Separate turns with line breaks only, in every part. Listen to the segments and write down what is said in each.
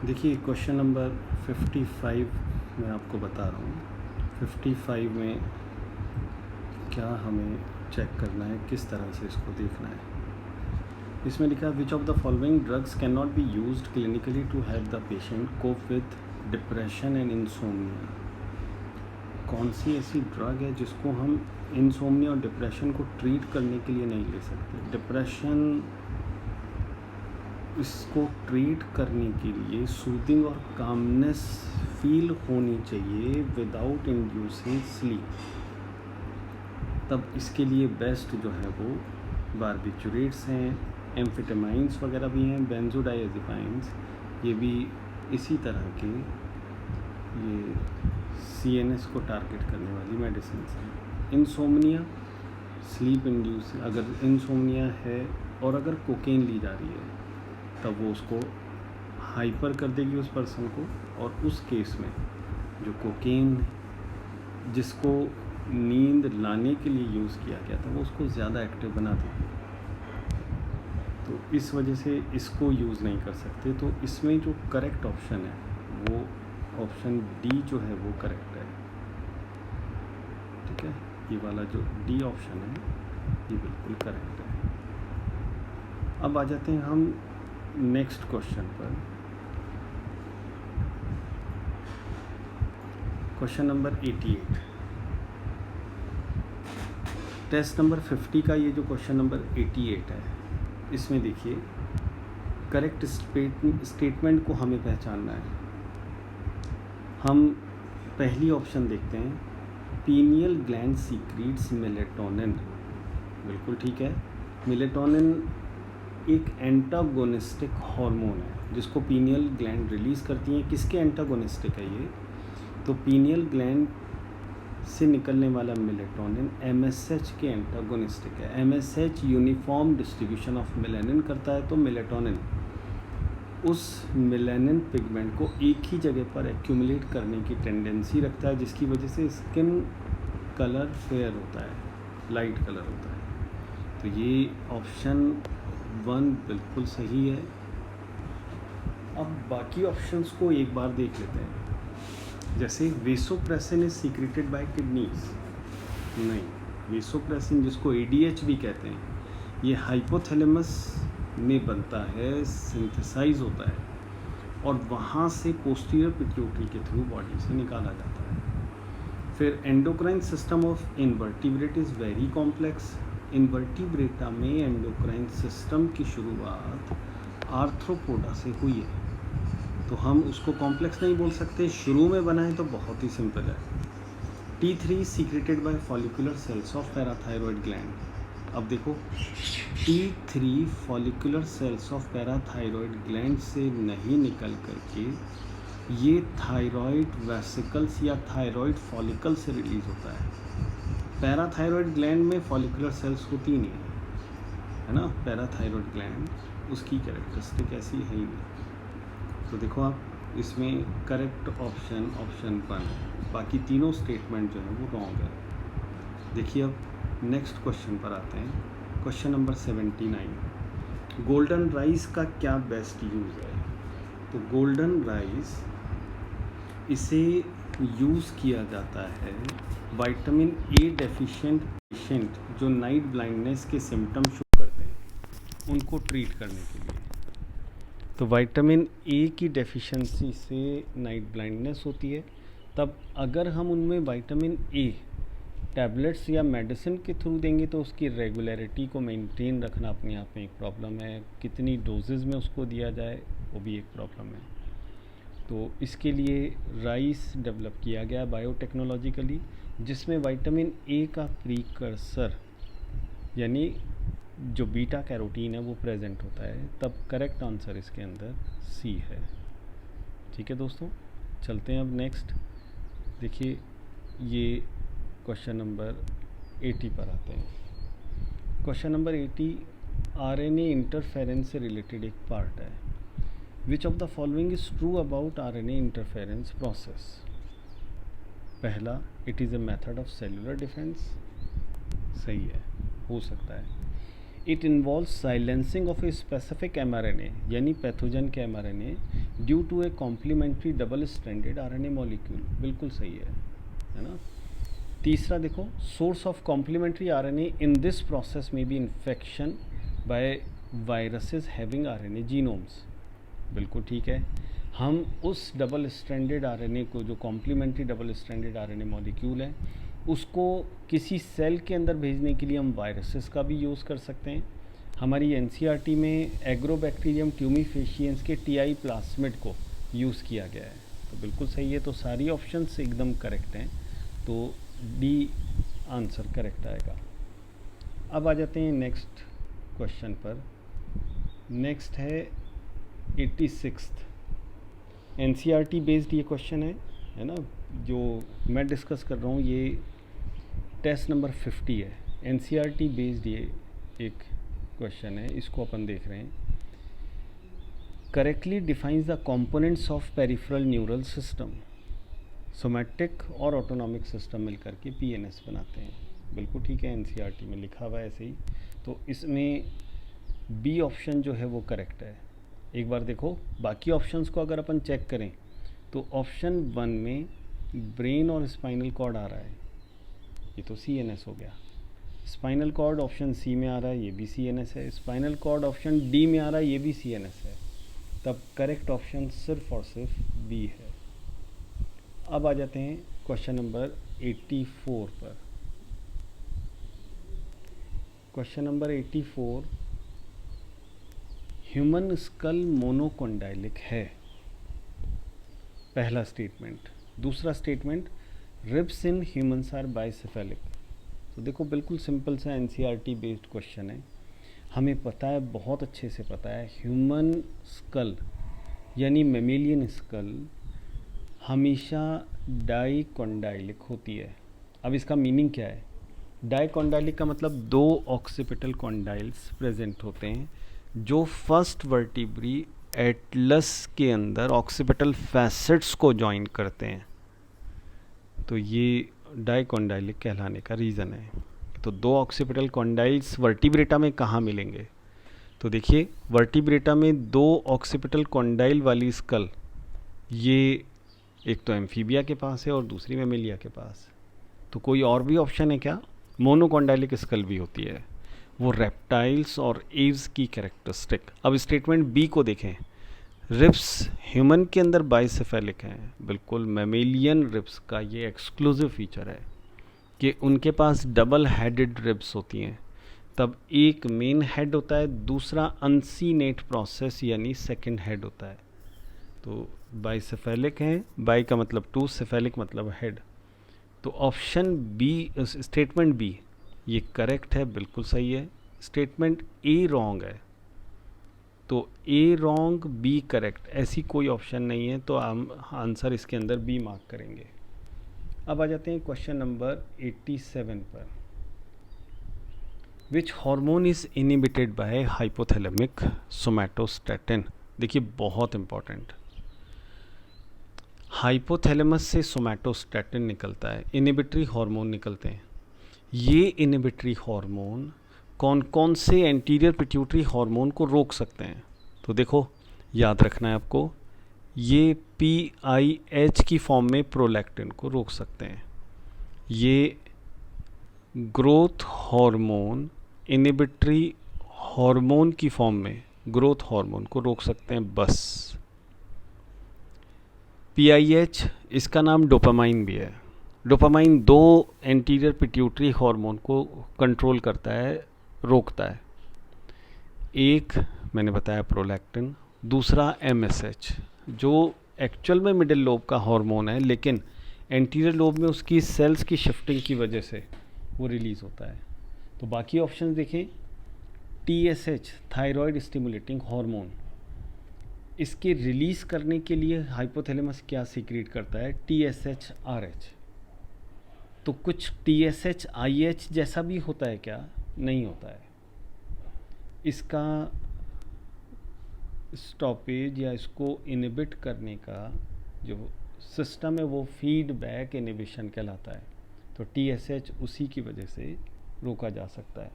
देखिए question number 55 मैं आपको बता रहा हूँ। 55 में क्या हमें चेक करना है, किस तरह से इसको देखना है। इसमें लिखा है which of the following drugs can not be used clinically to help the patient cope with depression and insomnia. कौन सी ऐसी ड्रग है जिसको हम इंसोम्निया और डिप्रेशन को ट्रीट करने के लिए नहीं ले सकते। डिप्रेशन इसको ट्रीट करने के लिए सूदिंग और कामनेस फील होनी चाहिए विदाउट इंड्यूसिंग स्लीप। तब इसके लिए बेस्ट जो है वो बारबिचुरेट्स हैं, एम्फेटामाइंस वगैरह भी हैं, बेंजोडाइजेपाइंस, ये भी इसी तरह के ये CNS को टारगेट करने वाली मेडिसिन हैं। इंसोम्निया स्लीप इंड्यूस, अगर इंसोम्निया है और अगर कोकेन ली जा रही है तब वो उसको हाइपर कर देगी उस पर्सन को, और उस केस में जो कोकेन जिसको नींद लाने के लिए यूज़ किया गया था वो उसको ज़्यादा एक्टिव बना देगी। तो इस वजह से इसको यूज़ नहीं कर सकते। तो इसमें जो करेक्ट ऑप्शन है वो ऑप्शन डी जो है वो करेक्ट है। ठीक है, ये वाला जो डी ऑप्शन है ये बिल्कुल करेक्ट है। अब आ जाते हैं हम नेक्स्ट क्वेश्चन पर। क्वेश्चन नंबर 88, टेस्ट नंबर 50 का ये जो क्वेश्चन नंबर 88 है, इसमें देखिए करेक्ट स्टेटमेंट को हमें पहचानना है। हम पहली ऑप्शन देखते हैं, पीनियल ग्लैंड सीक्रीट्स मेलेटोनिन। बिल्कुल ठीक है। मेलेटोनिन एक एंटागोनिस्टिक हार्मोन है जिसको पीनियल ग्लैंड रिलीज़ करती है। किसके एंटागोनिस्टिक है ये? तो पीनियल ग्लैंड से निकलने वाला मेलेटोनिन MSH के एंटागोनिस्टिक है। MSH uniform distribution of melanin करता है, तो मेलेटोनिन उस मेलानिन पिगमेंट को एक ही जगह पर एक्यूमुलेट करने की टेंडेंसी रखता है, जिसकी वजह से स्किन कलर फेयर होता है, लाइट कलर होता है। तो ये ऑप्शन 1 बिल्कुल सही है। अब बाकी ऑप्शंस को एक बार देख लेते हैं। जैसे vasopressin is secreted by kidneys, नहीं, वेसोप्रेसिन जिसको ADH भी कहते हैं, ये हाइपोथैलेमस में बनता है, सिंथेसाइज होता है और वहाँ से पोस्टीरियर पिट्यूटरी के थ्रू बॉडी से निकाला जाता है। फिर endocrine system of invertebrate is very complex. Invertebrata में एंडोक्राइन सिस्टम की शुरुआत आर्थ्रोपोडा से हुई है, तो हम उसको कॉम्प्लेक्स नहीं बोल सकते। शुरू में बना है तो बहुत ही सिंपल है। T3 secreted by follicular cells of parathyroid gland. अब देखो, T3 follicular cells of parathyroid gland से नहीं निकल करके ये थायरॉयड वेसिकल्स या थायरॉयड फॉलिकल से रिलीज होता है। पैराथायरॉयड ग्लैंड में फॉलिकुलर सेल्स होती नहीं है ना। पैराथायरॉयड ग्लैंड उसकी कैरेक्टरिस्टिक ऐसी है ही नहीं। तो देखो आप, इसमें करेक्ट ऑप्शन 1 है, बाकी तीनों स्टेटमेंट जो है वो रॉन्ग है। देखिए अब नेक्स्ट क्वेश्चन पर आते हैं। क्वेश्चन नंबर 79, गोल्डन राइस का क्या बेस्ट यूज़ है? तो गोल्डन राइस इसे यूज़ किया जाता है विटामिन A डेफिशिएंट पेशेंट जो नाइट ब्लाइंडनेस के सिम्टम शो करते हैं उनको ट्रीट करने के लिए। तो विटामिन A की डेफिशिएंसी से नाइट ब्लाइंडनेस होती है। तब अगर हम उनमें विटामिन A टैबलेट्स या मेडिसिन के थ्रू देंगे तो उसकी रेगुलरिटी को मेंटेन रखना अपने आप में एक प्रॉब्लम है। कितनी डोजेज़ में उसको दिया जाए वो भी एक प्रॉब्लम है। तो इसके लिए राइस डेवलप किया गया बायोटेक्नोलॉजिकली, जिसमें विटामिन A का प्रीकर्सर यानी जो बीटा कैरोटीन है वो प्रेजेंट होता है। तब करेक्ट आंसर इसके अंदर C है। ठीक है दोस्तों, चलते हैं अब नेक्स्ट। देखिए ये क्वेश्चन नंबर 80 पर आते हैं। क्वेश्चन नंबर 80 RNA इंटरफेरेंस से रिलेटेड एक पार्ट है। Which of the following is true about RNA interference process? पहला, it is a method of cellular defence, सही है, हो सकता है। It involve silencing of a specific mRNA यानी पैथोजन के mRNA due to a complementary double stranded RNA molecule. बिल्कुल सही है ना। तीसरा देखो, source of complementary RNA in this process में B infection by viruses having RNA genomes. बिल्कुल ठीक है। हम उस डबल स्ट्रैंडेड RNA को, जो complementary double stranded RNA molecule है, उसको किसी सेल के अंदर भेजने के लिए हम वायरसेस का भी यूज़ कर सकते हैं। हमारी NCERT में एग्रोबैक्टीरियम ट्यूमीफेशियंस के TI प्लास्मिड को यूज़ किया गया है। तो बिल्कुल सही है। तो सारी ऑप्शंस एकदम करेक्ट हैं, तो डी आंसर करेक्ट आएगा। अब आ जाते हैं नेक्स्ट क्वेश्चन पर। नेक्स्ट है 86th NCERT बेस्ड ये क्वेश्चन है ना। जो मैं डिस्कस कर रहा हूँ ये टेस्ट नंबर 50 है। NCERT बेस्ड ये एक क्वेश्चन है, इसको अपन देख रहे हैं। Correctly defines the components of peripheral neural system. Somatic और ऑटोनॉमिक सिस्टम मिलकर के PNS बनाते हैं। बिल्कुल ठीक है, NCERT में लिखा हुआ है ऐसे ही। तो इसमें बी ऑप्शन जो है वो करेक्ट है। एक बार देखो बाकी ऑप्शंस को अगर अपन चेक करें तो ऑप्शन 1 में ब्रेन और स्पाइनल कॉर्ड आ रहा है, ये तो CNS हो गया। स्पाइनल कॉर्ड ऑप्शन सी में आ रहा है, ये भी CNS है। स्पाइनल कॉर्ड ऑप्शन डी में आ रहा है, ये भी CNS है। तब करेक्ट ऑप्शन सिर्फ और सिर्फ बी है। अब आ जाते हैं क्वेश्चन नंबर 84 पर। Question number 84, human skull monocondylic है, पहला स्टेटमेंट। दूसरा statement, ribs in humans are bicephalic. तो देखो बिल्कुल सिंपल सा NCERT बेस्ड क्वेश्चन है। हमें पता है, बहुत अच्छे से पता है, ह्यूमन स्कल यानी मेमेलियन स्कल हमेशा डाइकोंडाइलिक होती है। अब इसका मीनिंग क्या है? डाइकोंडाइलिक का मतलब 2 ऑक्सीपिटल कॉन्डाइल्स प्रेजेंट होते हैं जो फर्स्ट वर्टिब्री एटलस के अंदर ऑक्सीपिटल फैसेट्स को ज्वाइन करते हैं। तो ये डाइकोंडाइलिक कहलाने का रीज़न है। तो 2 ऑक्सीपिटल कॉन्डाइल्स वर्टिब्रेटा में कहाँ मिलेंगे? तो देखिए वर्टिब्रेटा में 2 ऑक्सीपिटल कॉन्डाइल वाली स्कल, ये एक तो एम्फीबिया के पास है और दूसरी मेमेलिया के पास। तो कोई और भी ऑप्शन है क्या? मोनोकोंडाइलिक स्कल भी होती है, वो रेप्टाइल्स और एव्स की कैरेक्टरिस्टिक। अब स्टेटमेंट बी को देखें, रिब्स ह्यूमन के अंदर बाइसेफेलिक हैं। बिल्कुल मेमेलियन रिब्स का ये एक्सक्लूसिव फीचर है कि उनके पास डबल हेडेड रिब्स होती हैं। तब एक मेन हेड होता है, दूसरा अनसीनेट प्रोसेस यानी सेकंड हेड होता है। तो बाइसेफेलिक हैं, बाई का मतलब 2, सेफेलिक मतलब हेड। तो ऑप्शन बी, स्टेटमेंट बी ये करेक्ट है, बिल्कुल सही है। स्टेटमेंट ए रॉन्ग है, तो ए रॉन्ग बी करेक्ट, ऐसी कोई ऑप्शन नहीं है। तो हम आंसर इसके अंदर बी मार्क करेंगे। अब आ जाते हैं क्वेश्चन नंबर 87 पर। Which hormone is inhibited by hypothalamic somatostatin. देखिए बहुत इंपॉर्टेंट, हाइपोथैलेमस से सोमैटोस्टैटिन निकलता है, इनिबिटरी हार्मोन निकलते हैं। ये इनिबिटरी हार्मोन कौन कौन से एंटीरियर पिट्यूटरी हार्मोन को रोक सकते हैं? तो देखो याद रखना है आपको, ये PIH की फॉर्म में प्रोलैक्टिन को रोक सकते हैं। ये ग्रोथ हार्मोन इनिबिटरी हार्मोन की फॉर्म में ग्रोथ हार्मोन को रोक सकते हैं बस। PIH इसका नाम डोपामाइन भी है। डोपामाइन 2 एंटीरियर पिट्यूटरी हार्मोन को कंट्रोल करता है, रोकता है। एक मैंने बताया प्रोलैक्टिन, दूसरा MSH जो एक्चुअल में मिडिल लोब का हार्मोन है, लेकिन एंटीरियर लोब में उसकी सेल्स की शिफ्टिंग की वजह से वो रिलीज़ होता है। तो बाकी ऑप्शन देखें, TSH थायराइड स्टिमुलेटिंग हार्मोन, इसके रिलीज़ करने के लिए हाइपोथैलेमस क्या सीक्रेट करता है? TSH-RH। तो कुछ TSH-IH जैसा भी होता है क्या? नहीं होता है। इसका स्टॉपेज या इसको इनिबिट करने का जो सिस्टम है वो फीडबैक इनिबिशन कहलाता है। तो TSH उसी की वजह से रोका जा सकता है।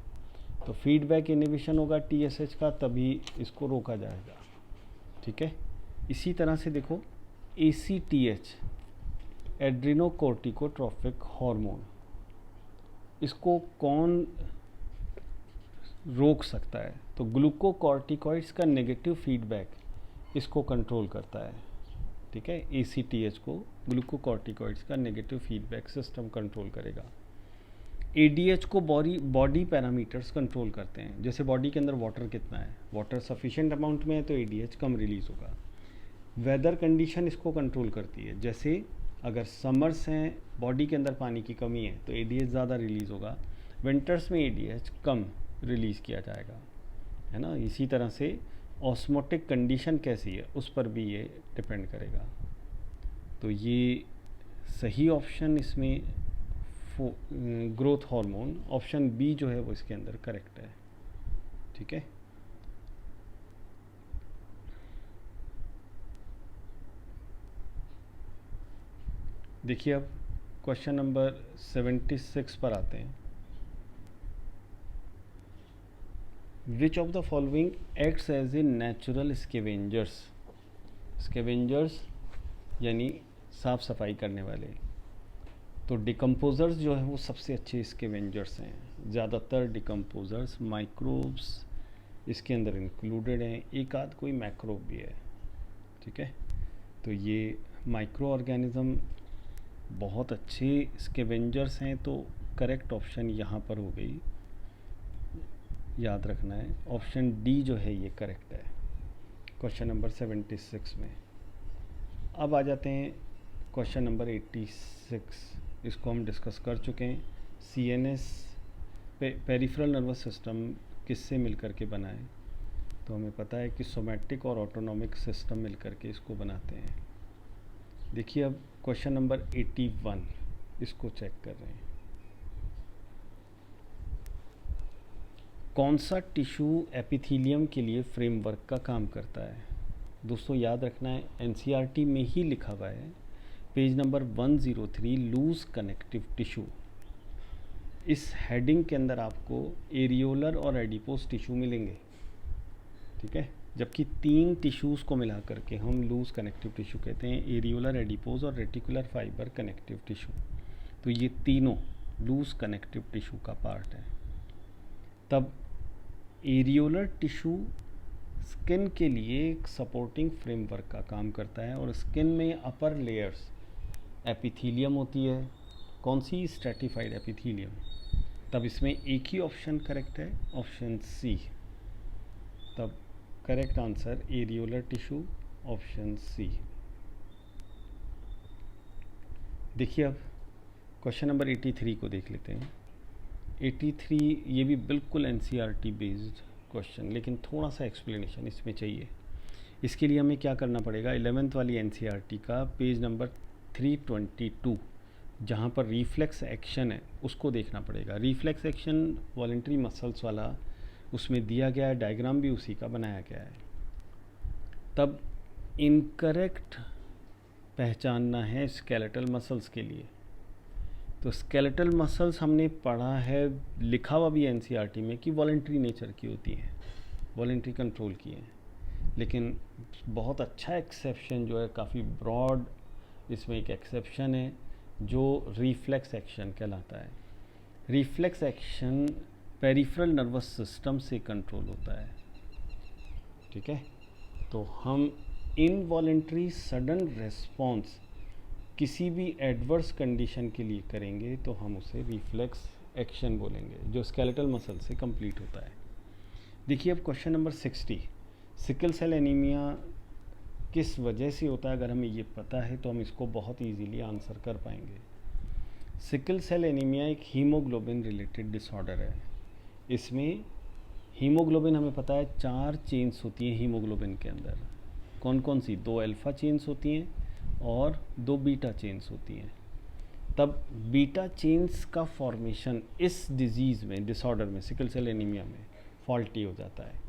तो फीडबैक इनहिबिशन होगा TSH का, तभी इसको रोका जाएगा। ठीक है, इसी तरह से देखो ACTH एड्रिनोकोर्टिकोट्रॉफिक हार्मोन, इसको कौन रोक सकता है? तो ग्लूकोकॉर्टिकॉइड्स का नेगेटिव फीडबैक इसको कंट्रोल करता है। ठीक है, ACTH को ग्लूकोकॉर्टिकॉइड्स का नेगेटिव फीडबैक सिस्टम कंट्रोल करेगा। ADH को बॉडी पैरामीटर्स कंट्रोल करते हैं, जैसे बॉडी के अंदर वाटर कितना है, वाटर सफिशिएंट अमाउंट में है तो ADH कम रिलीज होगा। वेदर कंडीशन इसको कंट्रोल करती है, जैसे अगर समर्स हैं, बॉडी के अंदर पानी की कमी है तो ADH ज़्यादा रिलीज़ होगा, विंटर्स में ADH कम रिलीज़ किया जाएगा, है ना। इसी तरह से ऑस्मोटिक कंडीशन कैसी है उस पर भी ये डिपेंड करेगा। तो ये सही ऑप्शन इसमें ग्रोथ हार्मोन ऑप्शन बी जो है वो इसके अंदर करेक्ट है। ठीक है, देखिए अब क्वेश्चन नंबर 76 पर आते हैं। Which of the following acts as a natural scavengers, scavengers यानी साफ सफाई करने वाले। तो डिकम्पोजर्स जो है वो सबसे अच्छे स्कैवेंजर्स हैं। ज़्यादातर डिकम्पोजर्स माइक्रोब्स इसके अंदर इंक्लूडेड हैं, एक आध कोई मैक्रोब भी है। ठीक है, तो ये माइक्रो ऑर्गेनिज्म बहुत अच्छे स्कैवेंजर्स हैं, तो करेक्ट ऑप्शन यहाँ पर हो गई, याद रखना है ऑप्शन डी जो है ये करेक्ट है क्वेश्चन नंबर 76 में। अब आ जाते हैं क्वेश्चन नंबर 86, इसको हम डिस्कस कर चुके हैं। CNS पेरिफेरल नर्वस सिस्टम किससे मिलकर के बना है? तो हमें पता है कि सोमैटिक और ऑटोनॉमिक सिस्टम मिलकर के इसको बनाते हैं। देखिए अब क्वेश्चन नंबर 81 इसको चेक कर रहे हैं। कौन सा टिश्यू एपिथेलियम के लिए फ्रेमवर्क का काम करता है? दोस्तों याद रखना है NCERT में ही लिखा हुआ है, page number 103 loose connective tissue. इस हेडिंग के अंदर आपको एरियोलर और एडिपोस टिश्यू मिलेंगे। ठीक है, जबकि 3 टिश्यूज़ को मिला करके हम लूज कनेक्टिव टिश्यू कहते हैं, एरियोलर, एडिपोज और रेटिकुलर फाइबर कनेक्टिव टिश्यू। तो ये तीनों लूज कनेक्टिव टिश्यू का पार्ट है। तब एरियोलर टिश्यू स्किन के लिए एक सपोर्टिंग फ्रेमवर्क का काम करता है, और स्किन में अपर लेयर्स एपिथेलियम होती है। कौन सी? Stratified epithelium. तब इसमें एक ही ऑप्शन करेक्ट है, ऑप्शन सी। तब correct answer areolar tissue, option C. देखिए अब क्वेश्चन नंबर 83 को देख लेते हैं। 83 ये भी बिल्कुल NCERT बेस्ड क्वेश्चन, लेकिन थोड़ा सा एक्सप्लेनेशन इसमें चाहिए। इसके लिए हमें क्या करना पड़ेगा? 11th वाली NCERT का पेज नंबर 322 जहाँ पर रिफ्लेक्स एक्शन है उसको देखना पड़ेगा। रिफ्लेक्स एक्शन वॉलेंट्री मसल्स वाला उसमें दिया गया है, डायग्राम भी उसी का बनाया गया है। तब इनकरेक्ट पहचानना है स्केलेटल मसल्स के लिए। तो स्केलेटल मसल्स हमने पढ़ा है, लिखा हुआ भी NCERT में कि वॉलेंट्री नेचर की होती हैं, वॉलेंट्री कंट्रोल की हैं। लेकिन बहुत अच्छा एक्सेप्शन जो है, काफ़ी ब्रॉड इसमें एक एक्सेप्शन है जो रिफ्लेक्स एक्शन कहलाता है। Reflex action peripheral nervous system से कंट्रोल होता है। ठीक है, तो हम इनवॉलेंट्री सडन रिस्पॉन्स किसी भी एडवर्स कंडीशन के लिए करेंगे तो हम उसे रिफ्लेक्स एक्शन बोलेंगे, जो स्केलेटल मसल से कंप्लीट होता है। देखिए अब question number 60, sickle cell anaemia किस वजह से होता है? अगर हमें ये पता है तो हम इसको बहुत इजीली आंसर कर पाएंगे। सिकल सेल एनीमिया एक हीमोग्लोबिन रिलेटेड डिसऑर्डर है। इसमें हीमोग्लोबिन हमें पता है 4 चेन्स होती हैं हीमोग्लोबिन के अंदर। कौन कौन सी? 2 अल्फ़ा चेन्स होती हैं और 2 बीटा चेन्स होती हैं। तब बीटा चेन्स का फॉर्मेशन इस डिजीज़ में, डिसऑर्डर में, सिकल सेल एनीमिया में फॉल्टी हो जाता है।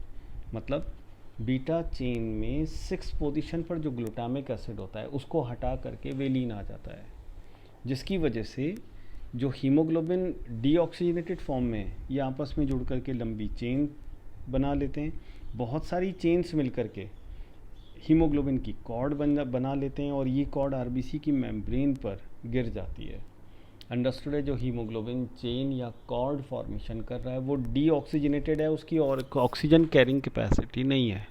मतलब बीटा चेन में 6 पोजीशन पर जो ग्लूटामिक एसिड होता है उसको हटा करके वेलिन आ जाता है, जिसकी वजह से जो हीमोग्लोबिन डीऑक्सीजनेटेड फॉर्म में है, ये आपस में जुड़ करके लंबी चेन बना लेते हैं, बहुत सारी चेन्स मिल करके हीमोग्लोबिन की कॉर्ड बना लेते हैं और ये कॉर्ड आरबीसी की मेम्ब्रेन पर गिर जाती है। अंडरस्टूड है? जो हीमोग्लोबिन चेन या कॉर्ड फॉर्मेशन कर रहा है वो डीऑक्सीजनेटेड है, उसकी और ऑक्सीजन कैरिंग कैपेसिटी नहीं है,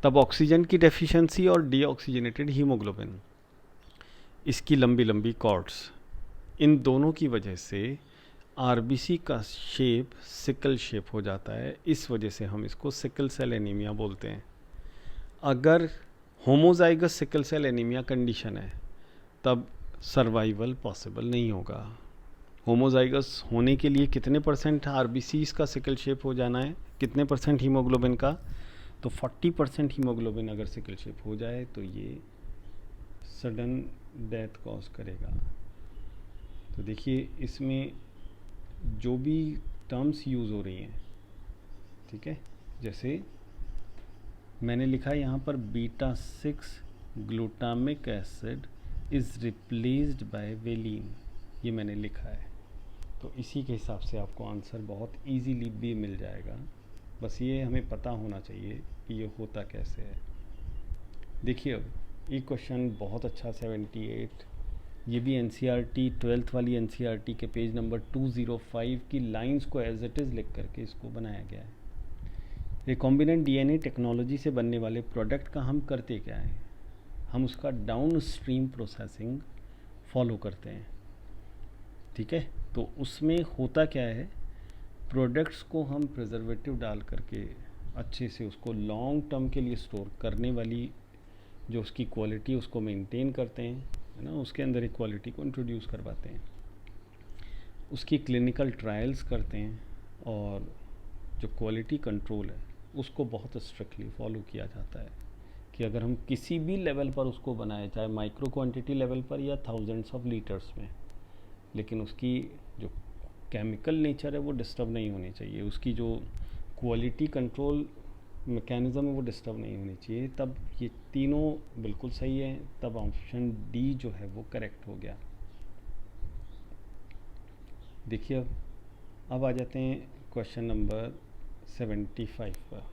तब ऑक्सीजन की डेफिशिएंसी और डीऑक्सीजनेटेड हीमोग्लोबिन, इसकी लंबी लंबी कॉर्ड्स, इन दोनों की वजह से आरबीसी का शेप सिकल शेप हो जाता है। इस वजह से हम इसको सिकल सेल एनीमिया बोलते हैं। अगर homozygous sickle cell anaemia condition है तब सर्वाइवल पॉसिबल नहीं होगा। होमोजाइगस होने के लिए कितने % आरबीसी का सिकल शेप हो जाना है, कितने % हीमोग्लोबिन का, तो 40% हीमोग्लोबिन अगर सिकल शेप हो जाए तो ये सडन डेथ कॉज करेगा। तो देखिए इसमें जो भी टर्म्स यूज़ हो रही हैं, ठीक है, जैसे मैंने लिखा है यहाँ पर β6 glutamic acid is replaced by valine, ये मैंने लिखा है। तो इसी के हिसाब से आपको आंसर बहुत इजीली भी मिल जाएगा, बस ये हमें पता होना चाहिए कि ये होता कैसे है। देखिए अब ये क्वेश्चन बहुत अच्छा 78, ये भी एनसीईआरटी 12th वाली एनसीईआरटी के पेज नंबर 205 की लाइंस को एज इट इज़ लिख करके इसको बनाया गया है। रिकॉम्बिनेंट डीएनए टेक्नोलॉजी से बनने वाले प्रोडक्ट का हम करते क्या है, हम उसका डाउन स्ट्रीम प्रोसेसिंग फॉलो करते हैं, ठीक है। तो उसमें होता क्या है, प्रोडक्ट्स को हम प्रिजर्वेटिव डाल करके अच्छे से उसको लॉन्ग टर्म के लिए स्टोर करने वाली जो उसकी क्वालिटी उसको मेंटेन करते हैं, है ना, उसके अंदर एक क्वालिटी को इंट्रोड्यूस करवाते हैं, उसकी क्लिनिकल ट्रायल्स करते हैं और जो क्वालिटी कंट्रोल है उसको बहुत स्ट्रिक्टली फॉलो किया जाता है कि अगर हम किसी भी लेवल पर उसको बनाए, चाहे माइक्रो क्वांटिटी लेवल पर या थाउजेंड्स ऑफ लीटर्स में, लेकिन उसकी जो केमिकल नेचर है वो डिस्टर्ब नहीं होनी चाहिए, उसकी जो क्वालिटी कंट्रोल मैकेनिज़्म है वो डिस्टर्ब नहीं होनी चाहिए, तब ये तीनों बिल्कुल सही है, तब ऑप्शन डी जो है वो करेक्ट हो गया। देखिए अब आ जाते हैं क्वेश्चन नंबर 75 पर।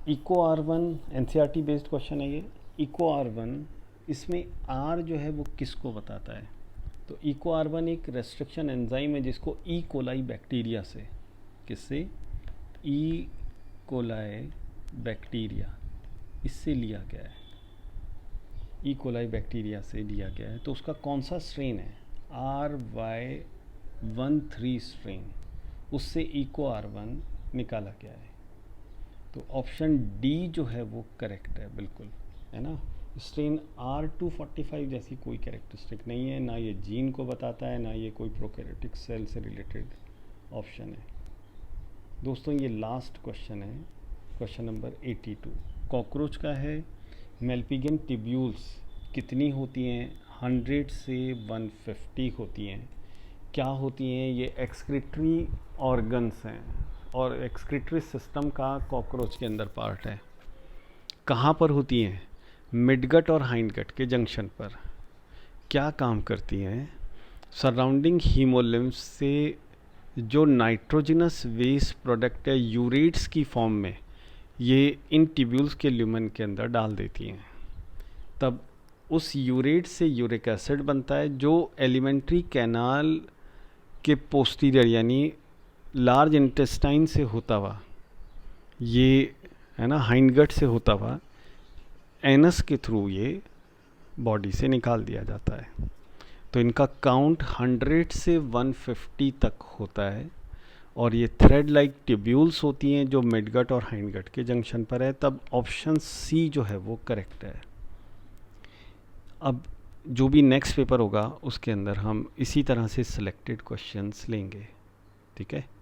Eco R1 NCERT based question है ये। इको R1, इसमें R जो है वो किसको बताता है, तो इको R1 एक रेस्ट्रिक्शन एंजाइम है जिसको ई कोलाई बैक्टीरिया से, किससे, ई कोलाई बैक्टीरिया, इससे लिया गया है, ई कोलाई बैक्टीरिया से लिया गया है। तो उसका कौन सा स्ट्रेन है, RY13 स्ट्रेन, उससे इको R1 निकाला गया है। तो ऑप्शन डी जो है वो करेक्ट है बिल्कुल, है ना। स्ट्रेन R245 जैसी कोई कैरेक्टरिस्टिक नहीं है, ना ये जीन को बताता है, ना ये कोई प्रोकैरियोटिक सेल से रिलेटेड ऑप्शन है। दोस्तों ये लास्ट क्वेश्चन है, क्वेश्चन नंबर 82, कॉकरोच का है। मेल्पिगियन टिब्यूल्स कितनी होती हैं, 100 से 150 होती हैं। क्या होती हैं, ये एक्सक्रीटरी ऑर्गन्स हैं और एक्सक्रीटरी सिस्टम का कॉकरोच के अंदर पार्ट है। कहाँ पर होती हैं, मिडगट और हाइंडगट के जंक्शन पर। क्या काम करती हैं, सराउंडिंग हीमोलिम्फ से जो नाइट्रोजिनस वेस्ट प्रोडक्ट है यूरेट्स की फॉर्म में, ये इन ट्यूब्यूल्स के ल्यूमेन के अंदर डाल देती हैं। तब उस यूरेट से यूरिक एसिड बनता है जो एलिमेंट्री कैनाल के पोस्टीरियर यानी लार्ज इंटेस्टाइन से होता हुआ, ये है ना हाइंडगट से होता हुआ एनस के थ्रू ये बॉडी से निकाल दिया जाता है। तो इनका काउंट 100 से 150 तक होता है और ये थ्रेड लाइक ट्यूब्यूल्स होती हैं जो मिडगट और हाइंडगट के जंक्शन पर है। तब ऑप्शन सी जो है वो करेक्ट है। अब जो भी नेक्स्ट पेपर होगा उसके अंदर हम इसी तरह से सिलेक्टेड क्वेश्चंस लेंगे, ठीक है।